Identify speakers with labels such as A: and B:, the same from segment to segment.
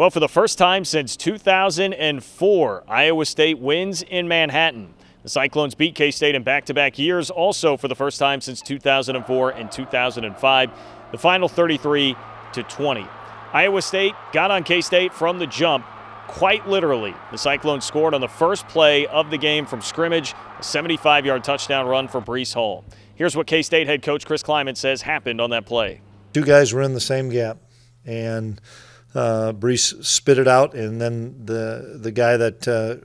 A: Well, for the first time since 2004, Iowa State wins in Manhattan. The Cyclones beat K-State in back-to-back years, also for the first time since 2004 and 2005. The final 33-20. Iowa State got on K-State from the jump, quite literally. The Cyclones scored on the first play of the game from scrimmage, a 75-yard touchdown run for Breece Hall. Here's what K-State head coach Chris Klieman says happened on that play.
B: Two guys were in the same gap, and Breece spit it out, and then the guy that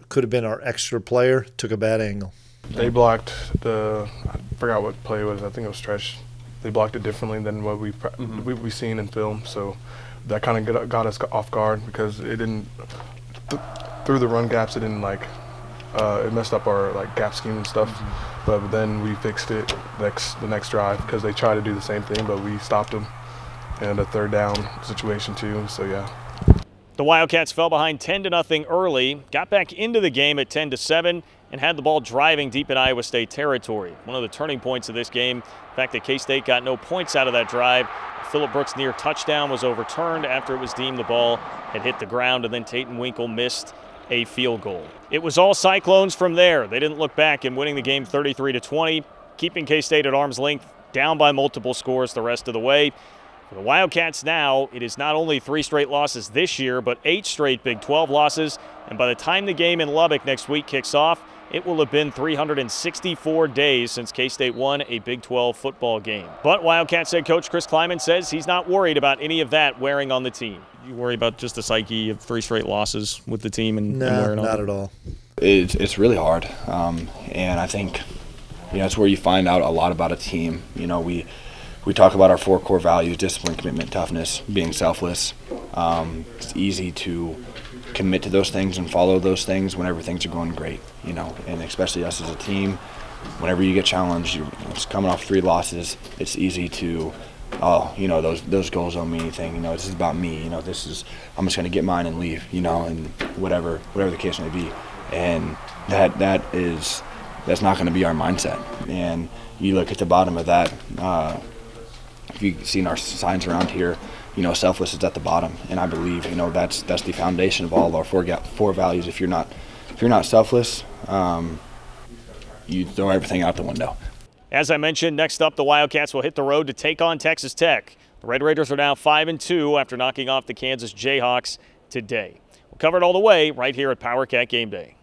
B: could have been our extra player took a bad angle.
C: They blocked I forgot what play it was, I think it was stretch. They blocked it differently than what we've seen in film, so that kind of got us off guard because it didn't, through the run gaps, it didn't it messed up our gap scheme and stuff. But then we fixed it the next drive because they tried to do the same thing, but we stopped them. And a third down situation too, so yeah.
A: The Wildcats fell behind 10-0 early, got back into the game at 10-7, and had the ball driving deep in Iowa State territory. One of the turning points of this game, the fact that K-State got no points out of that drive. Phillip Brooks' near touchdown was overturned after it was deemed the ball had hit the ground, and then Tatum Winkle missed a field goal. It was all Cyclones from there. They didn't look back in winning the game 33-20, keeping K-State at arm's length, down by multiple scores the rest of the way. For the Wildcats now, it is not only 3 straight losses this year, but 8 straight Big 12 losses. And by the time the game in Lubbock next week kicks off, it will have been 364 days since K-State won a Big 12 football game. But Wildcats head coach Chris Klieman says he's not worried about any of that wearing on the team. You worry about just the psyche of 3 straight losses with the team and wearing on?
B: No, not at all.
D: It's really hard, and I think it's where you find out a lot about a team. We talk about our 4 core values: discipline, commitment, toughness, being selfless. It's easy to commit to those things and follow those things whenever things are going great, and especially us as a team. Whenever you get challenged, it's coming off 3 losses, it's easy to, those goals don't mean anything. This is about me. I'm just going to get mine and leave, and whatever the case may be. And that's not going to be our mindset. And you look at the bottom of that. If you've seen our signs around here, selfless is at the bottom, and I believe that's the foundation of all of our 4 values. If you're not selfless, you throw everything out the window.
A: As I mentioned, next up the Wildcats will hit the road to take on Texas Tech. The Red Raiders are now 5-2 after knocking off the Kansas Jayhawks today. We'll cover it all the way right here at Power Cat Game Day.